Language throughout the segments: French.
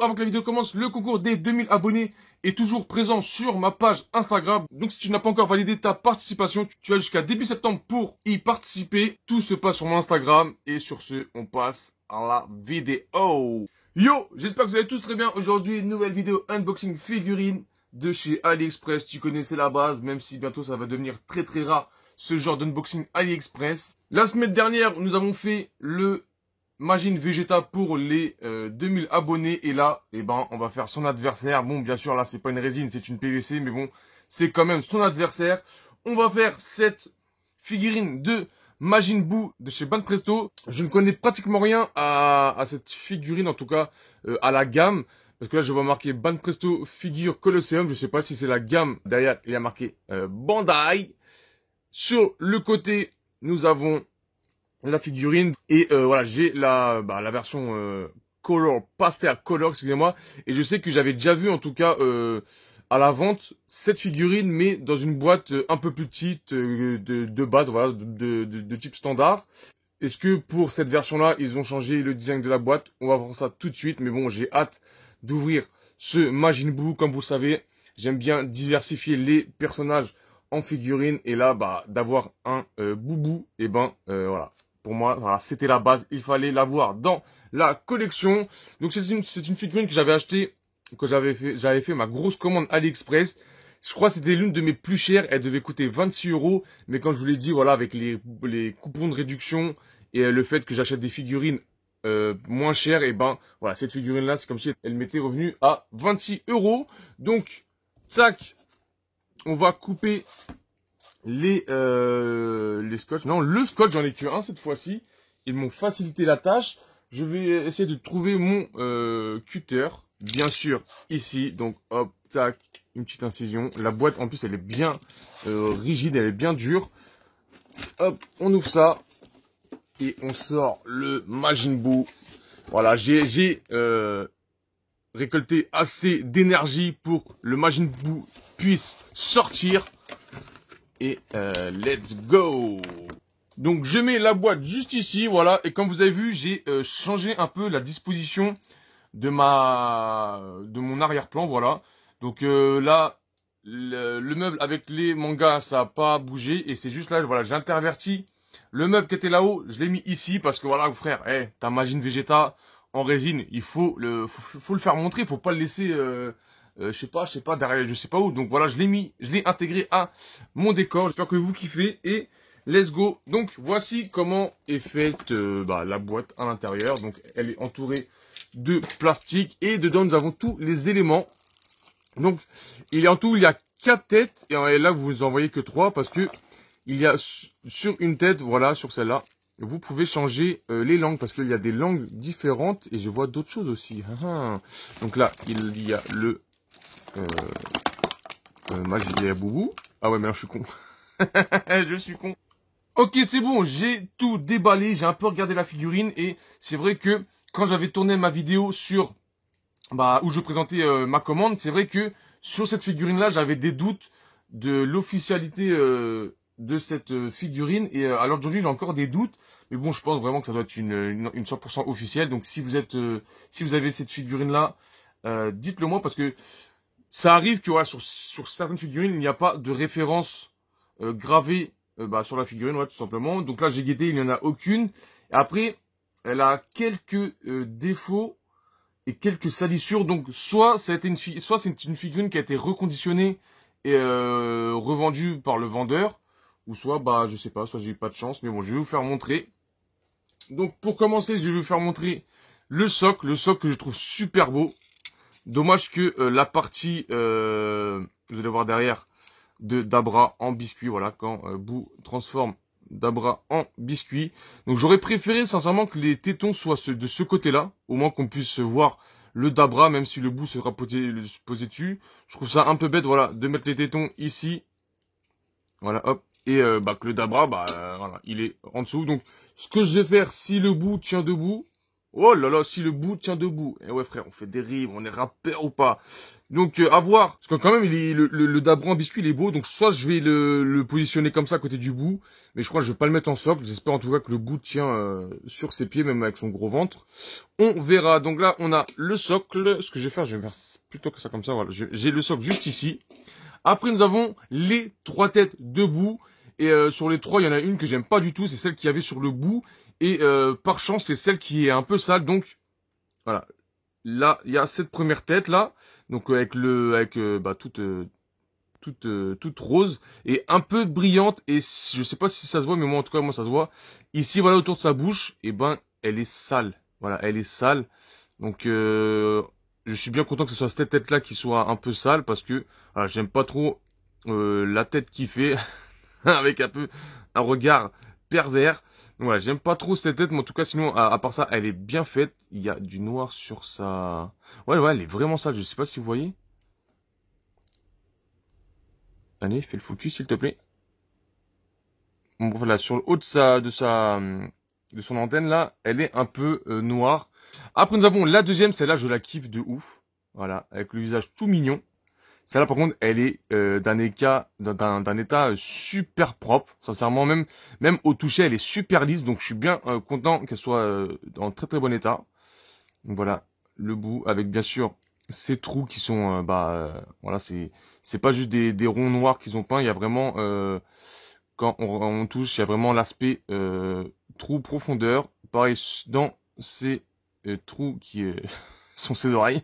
avant que la vidéo commence, le concours des 2000 abonnés est toujours présent sur ma page Instagram. Donc si tu n'as pas encore validé ta participation, tu as jusqu'à début septembre pour y participer. Tout se passe sur mon Instagram. Et sur ce, on passe à la vidéo. Yo, j'espère que vous allez tous très bien. Aujourd'hui, une nouvelle vidéo unboxing figurine de chez AliExpress. Tu connaissais la base, même si bientôt ça va devenir très rare ce genre d'unboxing AliExpress. La semaine dernière, nous avons fait le Majin Vegeta pour les 2000 abonnés. Et là, eh ben, on va faire son adversaire. Bon, bien sûr, là, c'est pas une résine, c'est une PVC. Mais bon, c'est quand même son adversaire. On va faire cette figurine de Majin Buu de chez Banpresto. Je ne connais pratiquement rien à cette figurine, en tout cas à la gamme. Parce que là, je vois marqué Banpresto Figure Colosseum. Je sais pas si c'est la gamme. Derrière, il y a marqué Bandai. Sur le côté, nous avons la figurine. Et voilà, j'ai la version color, pastel color, excusez-moi. Et je sais que j'avais déjà vu, en tout cas, à la vente, cette figurine, mais dans une boîte un peu plus petite, de base, voilà, de type standard. Est-ce que pour cette version-là, ils ont changé le design de la boîte? On va voir ça tout de suite. Mais bon, j'ai hâte d'ouvrir ce Majin Buu. Comme vous savez, j'aime bien diversifier les personnages en figurine. Et là, d'avoir un Boubou, et voilà. Pour moi, voilà, c'était la base. Il fallait l'avoir dans la collection. Donc, c'est une figurine que j'avais achetée, que j'avais fait ma grosse commande AliExpress. Je crois que c'était l'une de mes plus chères. Elle devait coûter 26 €. Mais comme je vous l'ai dit, voilà, avec les coupons de réduction et le fait que j'achète des figurines moins chères, et voilà, cette figurine-là, c'est comme si elle m'était revenue à 26 €. Donc, tac, on va couper les scotch. Non, le scotch, j'en ai que un cette fois-ci. Ils m'ont facilité la tâche. Je vais essayer de trouver mon cutter. Bien sûr, ici. Donc, hop, tac, une petite incision. La boîte, en plus, elle est bien rigide, elle est bien dure. Hop, on ouvre ça. Et on sort le Majin Buu. Voilà, j'ai récolté assez d'énergie pour que le Majin Buu puisse sortir. Et let's go! Donc je mets la boîte juste ici, voilà. Et comme vous avez vu, j'ai changé un peu la disposition de mon arrière-plan, voilà. Donc là, le meuble avec les mangas, ça n'a pas bougé. Et c'est juste là, voilà, j'ai interverti le meuble qui était là-haut. Je l'ai mis ici parce que voilà, frère, t'as Majin Vegeta en résine. Il faut le faire montrer, il faut pas le laisser... je sais pas, derrière, je sais pas où. Donc voilà, je l'ai intégré à mon décor. J'espère que vous kiffez et let's go. Donc voici comment est faite la boîte à l'intérieur. Donc elle est entourée de plastique et dedans nous avons tous les éléments. Donc il y a 4 têtes et là vous en voyez que 3 parce que il y a sur une tête, voilà, sur celle-là, vous pouvez changer les langues parce qu'il y a des langues différentes et je vois d'autres choses aussi. Donc là il y a le Majin Buu. Ah ouais, mais là, je suis con. Je suis con. Ok, c'est bon, j'ai tout déballé, j'ai un peu regardé la figurine et c'est vrai que quand j'avais tourné ma vidéo sur où je présentais ma commande, c'est vrai que sur cette figurine-là, j'avais des doutes de l'officialité de cette figurine et à l'heure d'aujourd'hui, j'ai encore des doutes. Mais bon, je pense vraiment que ça doit être une 100% officielle. Donc si vous avez cette figurine-là, dites-le moi parce que ça arrive que voilà, sur certaines figurines, il n'y a pas de référence gravée sur la figurine, ouais, tout simplement. Donc là, j'ai guetté, il n'y en a aucune. Et après, elle a quelques défauts et quelques salissures. Donc soit c'est une figurine qui a été reconditionnée et revendue par le vendeur, ou soit je sais pas, soit j'ai eu pas de chance. Mais bon, je vais vous faire montrer. Donc pour commencer, je vais vous faire montrer le socle que je trouve super beau. Dommage que la partie, vous allez voir derrière, de Dabra en biscuit, voilà, quand Buu transforme Dabra en biscuit. Donc j'aurais préféré sincèrement que les tétons soient de ce côté-là, au moins qu'on puisse voir le Dabra, même si le Buu sera posé dessus. Je trouve ça un peu bête, voilà, de mettre les tétons ici, voilà, hop, et que le Dabra, voilà, il est en dessous. Donc ce que je vais faire, si le Buu tient debout, Oh là là, si le bout tient debout. Eh ouais frère, on fait des rimes, on est rappeur ou pas. Donc à voir. Parce que quand même, le Dabran biscuit il est beau. Donc soit je vais le positionner comme ça à côté du bout. Mais je crois que je vais pas le mettre en socle. J'espère en tout cas que le bout tient sur ses pieds, même avec son gros ventre. On verra. Donc là, on a le socle. Ce que je vais faire, je vais faire plutôt que ça comme ça. Voilà, j'ai le socle juste ici. Après, nous avons les 3 têtes debout. Et sur les 3, il y en a une que j'aime pas du tout. C'est celle qu'il y avait sur le bout. Et par chance, c'est celle qui est un peu sale. Donc, voilà. Là, il y a cette première tête là. Donc, toute rose. Et un peu brillante. Et je sais pas si ça se voit, mais moi, en tout cas, moi, ça se voit. Ici, voilà, autour de sa bouche. Et ben, elle est sale. Voilà, elle est sale. Donc, je suis bien content que ce soit cette tête-là qui soit un peu sale. Parce que, voilà, j'aime pas trop la tête qu'il fait. Avec un peu un regard pervers. Donc voilà, j'aime pas trop cette tête, mais en tout cas, sinon, à part ça, elle est bien faite. Il y a du noir sur sa... Ouais, elle est vraiment sale. Je sais pas si vous voyez. Allez, fais le focus, s'il te plaît. Bon, voilà, sur le haut de son antenne, là, elle est un peu noire. Après, nous avons la deuxième. Celle-là, je la kiffe de ouf. Voilà, avec le visage tout mignon. Celle-là, par contre, elle est d'un état super propre. Sincèrement, même au toucher, elle est super lisse. Donc, je suis bien content qu'elle soit en très très bon état. Donc voilà, le bout avec bien sûr ces trous qui sont, voilà, c'est pas juste des ronds noirs qu'ils ont peints. Il y a vraiment quand on touche, il y a vraiment l'aspect trou profondeur. Pareil dans ces trous qui sont ses oreilles.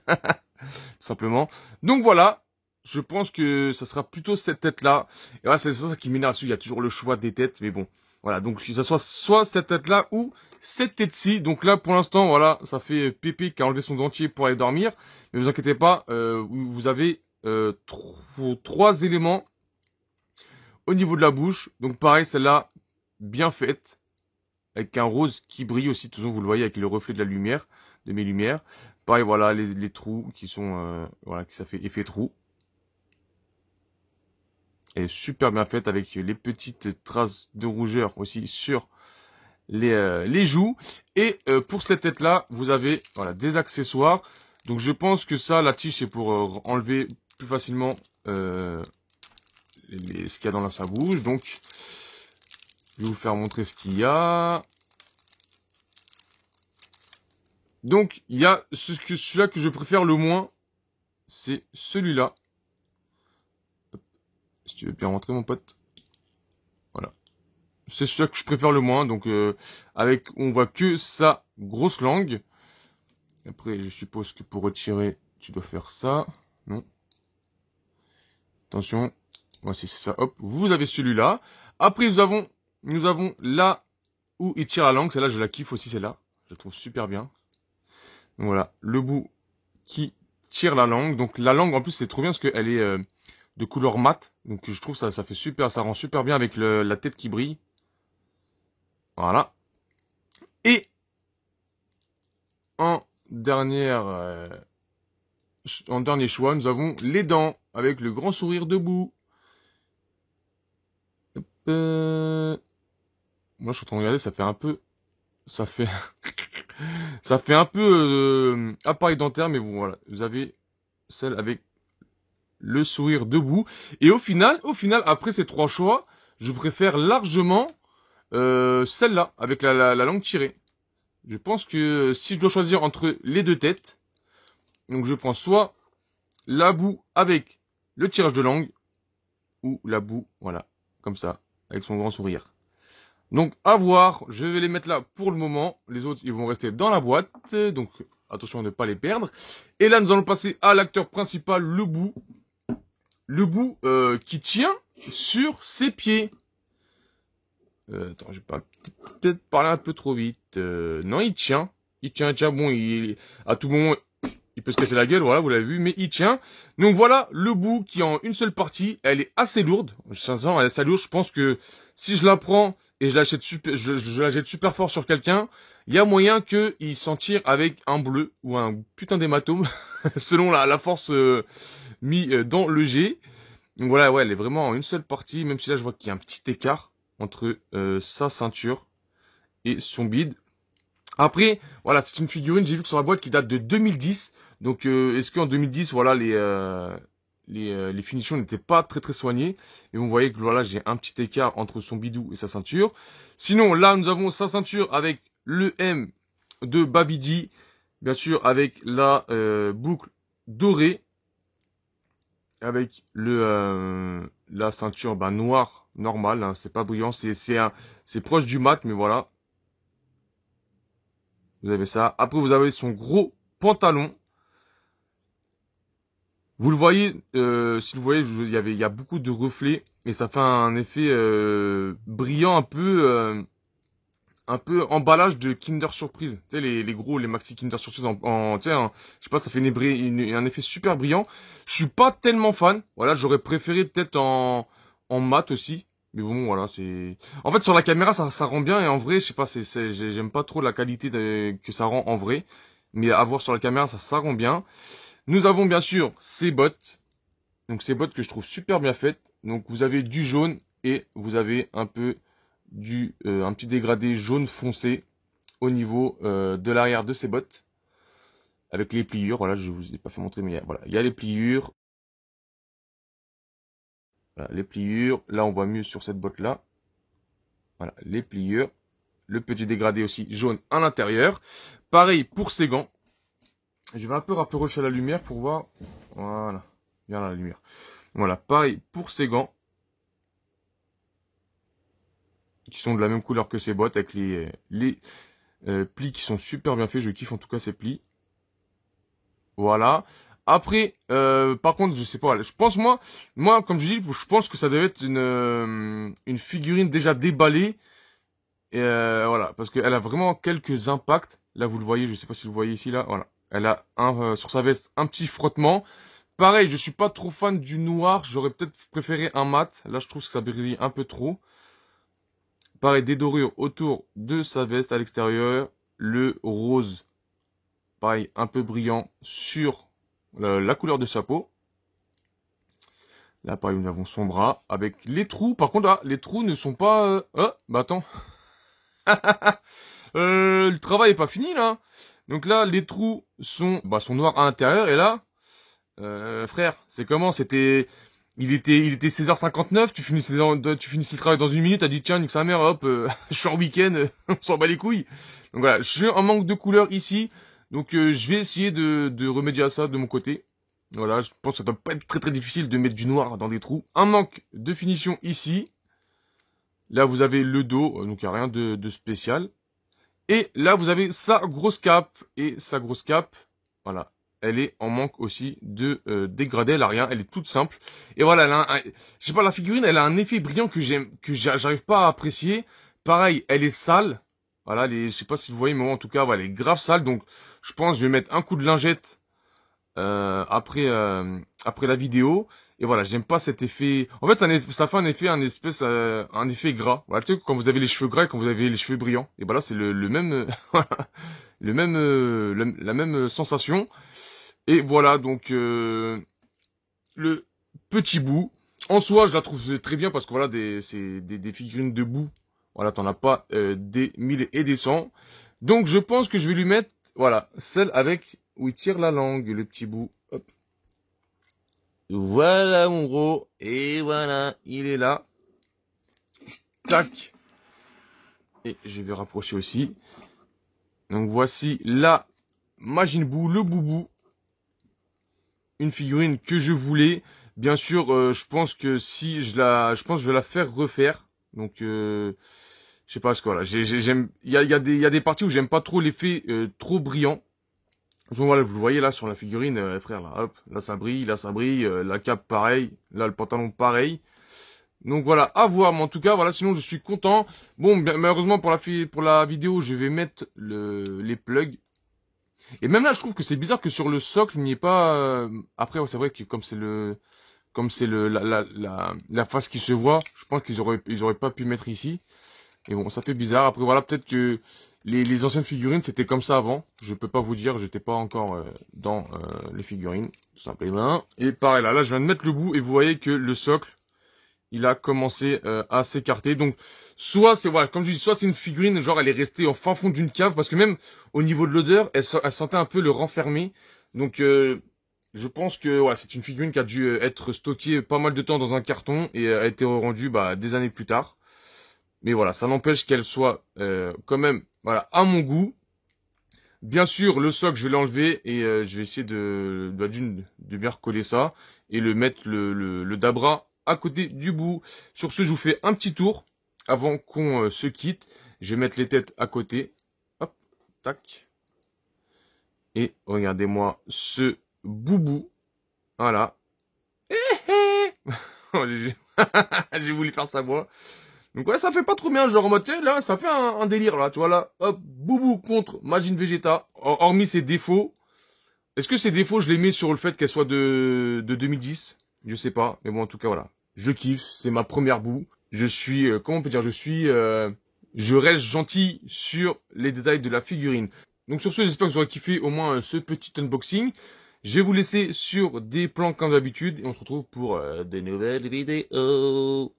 Simplement. Donc voilà, je pense que ça sera plutôt cette tête-là. Et voilà, c'est ça qui m'énerve dessus. Il y a toujours le choix des têtes, mais bon. Voilà, donc ça soit cette tête-là ou cette tête-ci. Donc là, pour l'instant, voilà, ça fait Pépé qui a enlevé son dentier pour aller dormir. Mais vous inquiétez pas, vous avez 3 éléments au niveau de la bouche. Donc pareil, celle-là, bien faite. Avec un rose qui brille aussi, toujours vous le voyez avec le reflet de la lumière, de mes lumières. Pareil, voilà, les trous qui sont, voilà, qui ça fait effet trou. Elle est super bien faite avec les petites traces de rougeur aussi sur les joues. Et pour cette tête-là, vous avez, voilà, des accessoires. Donc je pense que ça, la tige, c'est pour enlever plus facilement ce qu'il y a dans sa bouche. Donc, je vais vous faire montrer ce qu'il y a. Donc, il y a celui-là que je préfère le moins, c'est celui-là. Si tu veux bien rentrer, mon pote. Voilà. C'est celui-là que je préfère le moins. Donc, on voit que sa grosse langue. Après, je suppose que pour retirer, tu dois faire ça. Non. Attention. Voici, c'est ça. Hop. Vous avez celui-là. Après, nous avons là où il tire la langue. Celle-là, je la kiffe aussi, celle-là. Je la trouve super bien. Donc voilà, le bout qui tire la langue. Donc la langue, en plus, c'est trop bien parce qu'elle est de couleur mat. Donc je trouve ça fait super, ça rend super bien avec la tête qui brille. Voilà. Et en dernier choix, nous avons les dents avec le grand sourire debout. Moi, je suis en train de regarder, ça fait un peu, ça fait, ça fait un peu appareil dentaire, mais bon, voilà, vous avez celle avec le sourire debout. Et au final, après ces 3 choix, je préfère largement celle-là, avec la langue tirée. Je pense que si je dois choisir entre les 2 têtes, donc je prends soit la boue avec le tirage de langue, ou la boue, voilà, comme ça, avec son grand sourire. Donc à voir, je vais les mettre là pour le moment. Les autres, ils vont rester dans la boîte, donc attention à ne pas les perdre. Et là, nous allons passer à l'acteur principal, le bout. Le bout qui tient sur ses pieds. Attends, je vais peut-être parler un peu trop vite. Non, il tient. Il tient. Bon, à tout moment, il peut se casser la gueule, voilà, vous l'avez vu, mais il tient. Donc voilà, le bout qui est en une seule partie, elle est assez lourde. Sincèrement, elle est assez lourde. Je pense que si je la prends et je la jette super fort sur quelqu'un, il y a moyen qu'il s'en tire avec un bleu ou un putain d'hématome, selon la force mis dans le jet. Donc voilà, ouais, elle est vraiment en une seule partie, même si là je vois qu'il y a un petit écart entre sa ceinture et son bide. Après, voilà, c'est une figurine, j'ai vu que sur la boîte qui date de 2010. Donc, est-ce qu'en 2010, voilà, les finitions n'étaient pas très très soignées. Et vous voyez que voilà, j'ai un petit écart entre son bidou et sa ceinture. Sinon, là, nous avons sa ceinture avec le M de Babidi. Bien sûr, avec la boucle dorée. Avec la ceinture noire, normale. Hein, c'est pas brillant, c'est proche du mat, mais voilà. Vous avez ça. Après, vous avez son gros pantalon. Vous le voyez, si vous voyez, il y a beaucoup de reflets et ça fait un effet brillant, un peu emballage de Kinder Surprise. Tu sais, les gros, les maxi Kinder Surprise tu sais, je sais pas, ça fait un effet super brillant. Je suis pas tellement fan. Voilà, j'aurais préféré peut-être en mat aussi. Mais bon, voilà, c'est... En fait, sur la caméra, ça rend bien et en vrai, je sais pas, j'aime pas trop la qualité que ça rend en vrai. Mais à voir sur la caméra, ça rend bien. Nous avons bien sûr ces bottes. Donc ces bottes que je trouve super bien faites. Donc vous avez du jaune et vous avez un peu un petit dégradé jaune foncé au niveau de l'arrière de ces bottes. Avec les pliures. Voilà, je vous ai pas fait montrer, mais voilà, il y a les pliures. Voilà, les pliures. Là, on voit mieux sur cette botte là. Voilà, les pliures. Le petit dégradé aussi jaune à l'intérieur. Pareil pour ces gants. Je vais un peu rapprocher la lumière pour voir. Voilà. Bien la lumière. Voilà. Pareil pour ces gants. Qui sont de la même couleur que ces bottes. Avec les plis qui sont super bien faits. Je kiffe en tout cas ces plis. Voilà. Après, par contre, je sais pas. Je pense moi, comme je dis, je pense que ça devait être une figurine déjà déballée. Et voilà, parce qu'elle a vraiment quelques impacts. Là, vous le voyez. Je sais pas si vous le voyez ici là. Voilà. Elle a sur sa veste un petit frottement. Pareil, je suis pas trop fan du noir. J'aurais peut-être préféré un mat. Là, je trouve que ça brille un peu trop. Pareil, des dorures autour de sa veste à l'extérieur. Le rose. Pareil, un peu brillant sur la couleur de sa peau. Là, pareil, nous avons son bras avec les trous. Par contre, là, les trous ne sont pas... bah attends. Le travail est pas fini, là. Donc là, les trous sont noirs à l'intérieur. Et là... frère, c'est comment? Il était 16h59, tu finissais le travail dans une minute, t'as dit tiens, nique sa mère, hop, je suis en week-end, on s'en bat les couilles. Donc voilà, je suis en manque de couleur ici, donc je vais essayer de remédier à ça de mon côté. Voilà, je pense que ça doit pas être très très difficile de mettre du noir dans des trous. Un manque de finition ici. Là, vous avez le dos, donc il n'y a rien de spécial. Et là, vous avez sa grosse cape, et sa grosse cape, voilà. Elle est en manque aussi de dégradé, elle a rien, elle est toute simple. Et voilà, je sais pas, la figurine, elle a un effet brillant que j'arrive pas à apprécier. Pareil, elle est sale. Voilà, je sais pas si vous voyez, mais moi, en tout cas, voilà, elle est grave sale. Donc, je pense que je vais mettre un coup de lingette après la vidéo. Et voilà, j'aime pas cet effet. En fait, ça fait un effet gras. Voilà, tu sais, quand vous avez les cheveux gras et quand vous avez les cheveux brillants. Et voilà, c'est le même, la même sensation. Et voilà, donc le petit bout. En soi, je la trouve très bien parce que voilà, c'est des figurines de boue. Voilà, t'en as pas des 1000 et des 100. Donc je pense que je vais lui mettre, voilà, celle avec où il tire la langue, le petit bout. Hop. Voilà mon gros. Et voilà, il est là. Tac. Et je vais rapprocher aussi. Donc voici la Majin Buu, le boubou. Une figurine que je voulais. Bien sûr, je pense que si je pense que je vais la faire refaire. Donc, je sais pas ce que voilà. J'aime. Il y a des parties où j'aime pas trop l'effet trop brillant. Donc voilà, vous le voyez là sur la figurine, frère, là, hop, là ça brille, la cape pareil, là le pantalon pareil. Donc voilà, à voir, mais en tout cas, voilà, sinon je suis content. Bon, malheureusement pour la vidéo, je vais mettre les plugs. Et même là, je trouve que c'est bizarre que sur le socle, il n'y ait pas... Après, ouais, c'est vrai que comme c'est la face qui se voit, je pense qu'ils auraient pas pu mettre ici. Et bon, ça fait bizarre. Après, voilà, peut-être que les anciennes figurines, c'était comme ça avant. Je peux pas vous dire, j'étais pas encore dans les figurines, tout simplement. Et pareil, là, je viens de mettre le bout et vous voyez que le socle il a commencé à s'écarter. Donc, soit c'est, voilà, comme je dis, soit c'est une figurine, genre elle est restée en fin fond d'une cave, parce que même au niveau de l'odeur, elle sentait un peu le renfermer. Donc, je pense que ouais, c'est une figurine qui a dû être stockée pas mal de temps dans un carton et a été rendue bah, des années plus tard. Mais voilà, ça n'empêche qu'elle soit quand même voilà, à mon goût. Bien sûr, le socle, je vais l'enlever et je vais essayer de bien recoller ça et le mettre le Dabra à côté du bout. Sur ce, je vous fais un petit tour avant qu'on se quitte. Je vais mettre les têtes à côté. Hop, tac. Et regardez-moi ce boubou. Voilà. Oh, j'ai voulu faire sa voix. Donc ouais, ça fait pas trop bien, genre en mode, tu sais, là, ça fait un délire, là, tu vois, là. Hop, boubou contre Majin Vegeta. Hormis ses défauts. Est-ce que ces défauts, je les mets sur le fait qu'elle soit de 2010? Je sais pas, mais bon, en tout cas, voilà. Je kiffe, c'est ma première boue. Je suis, comment on peut dire, je reste gentil sur les détails de la figurine. Donc sur ce, j'espère que vous aurez kiffé au moins ce petit unboxing. Je vais vous laisser sur des plans comme d'habitude et on se retrouve pour de nouvelles vidéos.